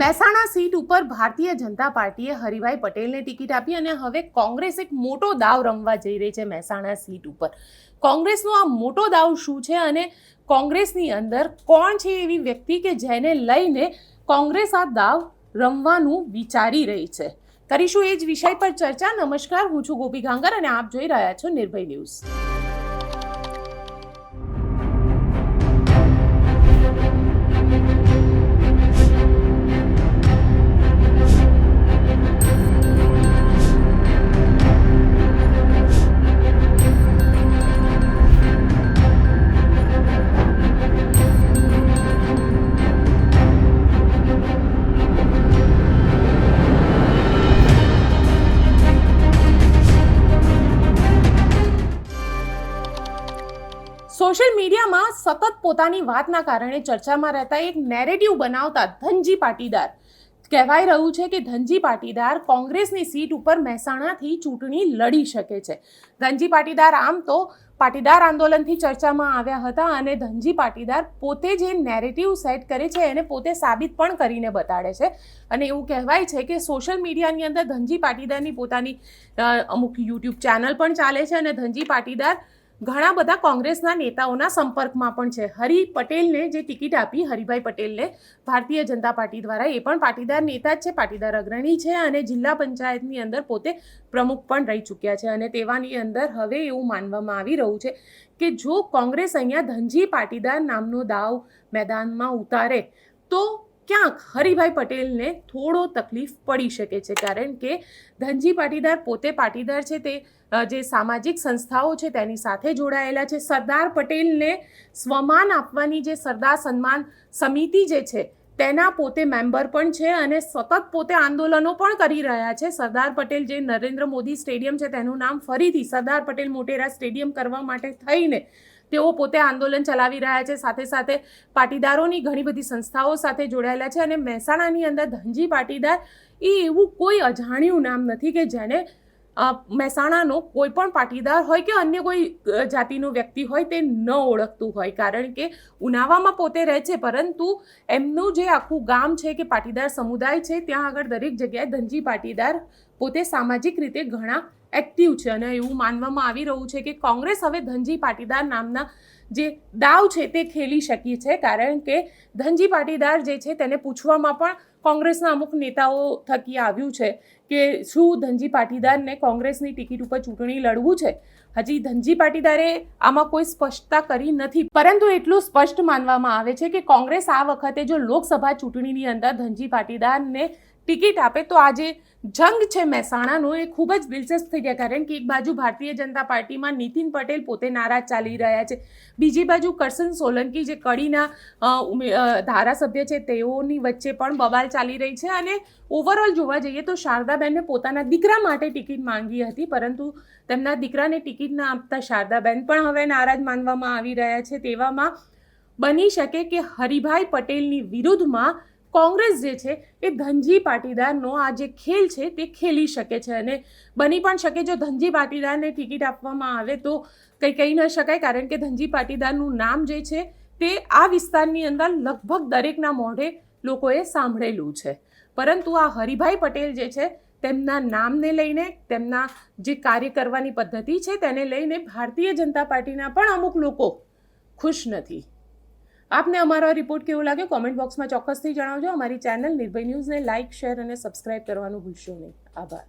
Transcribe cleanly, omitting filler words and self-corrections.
Mehsana seat ઉપર ભારતીય જનતા પાર્ટીએ હરિભાઈ પટેલને ટિકિટ આપી અને હવે કોંગ્રેસ એક મોટો દાવ રમવા જઈ રહી છે મહેસાણા સીટ ઉપર. કોંગ્રેસનો આ મોટો દાવ શું છે અને કોંગ્રેસની અંદર કોણ છે એવી વ્યક્તિ કે જેને લઈને કોંગ્રેસ આ દાવ રમવાનું વિચારી રહી છે? કરીશું એ જ વિષય પર ચર્ચા. નમસ્કાર, હું છું ગોપી ગાંગર અને આપ જોઈ રહ્યા છો નિર્ભય ન્યૂઝ. સોશિયલ મીડિયામાં સતત પોતાની વાતના કારણે ચર્ચામાં રહેતા એક નેરેટિવ બનાવતા ધનજી પાટીદાર કહેવાય રહ્યું છે કે ધનજી પાટીદાર કોંગ્રેસની સીટ ઉપર મહેસાણાથી ચૂંટણી લડી શકે છે. ધનજી પાટીદાર આમ તો પાટીદાર આંદોલનથી ચર્ચામાં આવ્યા હતા અને ધનજી પાટીદાર પોતે જે નેરેટિવ સેટ કરે છે એને પોતે સાબિત પણ કરીને બતાડે છે. અને એવું કહેવાય છે કે સોશિયલ મીડિયાની અંદર ધનજી પાટીદારની પોતાની અમુક યુટ્યુબ ચેનલ પણ ચાલે છે અને ધનજી પાટીદાર ઘણા બધા કોંગ્રેસના નેતાઓના સંપર્કમાં પણ છે. હરિ પટેલને જે ટિકિટ આપી, હરિભાઈ પટેલને ભારતીય જનતા પાર્ટી દ્વારા, એ પણ પાટીદાર નેતા જ છે, પાટીદાર અગ્રણી છે અને જિલ્લા પંચાયતની અંદર પોતે પ્રમુખ પણ રહી ચૂક્યા છે. અને તેવાની અંદર હવે એવું માનવામાં આવી રહ્યું છે કે જો કોંગ્રેસ અહીંયા ધનજી પાટીદાર નામનો દાવ મેદાનમાં ઉતારે તો ક્યાંક હરિભાઈ પટેલને થોડો તકલીફ પડી શકે છે. કારણ કે ધનજી પાટીદાર પોતે પાટીદાર છે, તે જે સામાજિક સંસ્થાઓ છે તેની સાથે જોડાયેલા છે. સરદાર પટેલને સ્વમાન આપવાની જે સરદાર સન્માન સમિતિ જે છે તેના પોતે મેમ્બર પણ છે અને સતત પોતે આંદોલનો પણ કરી રહ્યા છે. સરદાર પટેલ જે નરેન્દ્ર મોદી સ્ટેડિયમ છે તેનું નામ ફરીથી સરદાર પટેલ મોટેરા સ્ટેડિયમ કરવા માટે થઈને તેઓ પોતે આંદોલન ચલાવી રહ્યા છે. સાથે સાથે પાટીદારોની ઘણી બધી સંસ્થાઓ સાથે જોડાયેલા છે અને મહેસાણાની અંદર ધનજી પાટીદાર એ એવું કોઈ અજાણ્યું નામ નથી કે જેને મહેસાણાનો કોઈ પણ પાટીદાર હોય કે અન્ય કોઈ જાતિનો વ્યક્તિ હોય તે ન ઓળખતું હોય. કારણ કે ઉનાવામાં પોતે રહે છે, પરંતુ એમનું જે આખું ગામ છે કે પાટીદાર સમુદાય છે ત્યાં આગળ દરેક જગ્યાએ ધનજી પાટીદાર પોતે સામાજિક રીતે ઘણા એક્ટિવ છે. અને એવું માનવામાં આવી રહ્યું છે કે કોંગ્રેસ હવે ધનજી પાટીદાર નામના જે દાવ છે તે ખેલી શકી છે. કારણ કે ધનજી પાટીદાર જે છે તેને પૂછવામાં પણ કોંગ્રેસના અમુક નેતાઓ થકી આવ્યું છે કે શું ધનજી પાટીદારને કોંગ્રેસની ટિકિટ ઉપર ચૂંટણી લડવું છે. હજી ધનજી પાટીદારે આમાં કોઈ સ્પષ્ટતા કરી નથી, પરંતુ એટલું સ્પષ્ટ માનવામાં આવે છે કે કોંગ્રેસ આ વખતે જો લોકસભા ચૂંટણીની અંદર ધનજી પાટીદારને ટિકિટ આપે તો આ જે જંગ છે મહેસાણાનો એ ખૂબ જ દિલચસ્પ થઈ ગયા. કારણ કે એક બાજુ ભારતીય જનતા પાર્ટીમાં નીતિન પટેલ પોતે નારાજ ચાલી રહ્યા છે, બીજી બાજુ કરશન સોલંકી જે કડીના ધારાસભ્ય છે તેઓની વચ્ચે પણ બબાલ ચાલી રહી છે. અને ઓવરઓલ જોવા જઈએ તો શારદાબેનને પોતાના દીકરા માટે ટિકિટ માંગી હતી, પરંતુ તેમના દીકરાને ટિકિટ ના આપતા શારદાબેન પણ હવે નારાજ માનવામાં આવી રહ્યા છે. તેવામાં બની શકે કે હરિભાઈ પટેલની વિરુદ્ધમાં કોંગ્રેસ જે છે એ ધનજી પાટીદારનો આ જે ખેલ છે તે ખેલી શકે છે. અને બની પણ શકે જો ધનજી પાટીદારને ટિકિટ આપવામાં આવે તો કંઈ કહી ન શકાય. કારણ કે ધનજી પાટીદારનું નામ જે છે તે આ વિસ્તારની અંદર લગભગ દરેકના મોઢે લોકોએ સાંભળેલું છે. પરંતુ આ હરિભાઈ પટેલ જે છે તેમના નામને લઈને, તેમના જે કાર્ય કરવાની પદ્ધતિ છે તેને લઈને ભારતીય જનતા પાર્ટીના પણ અમુક લોકો ખુશ નથી. આપને અમારો રિપોર્ટ કેવો લાગ્યો કોમેન્ટ બોક્સમાં ચોક્કસથી જણાવજો. અમારી ચેનલ નિર્ભય ન્યૂઝને લાઇક, શેર અને સબસ્ક્રાઇબ કરવાનું ભૂલશો નહીં. આભાર.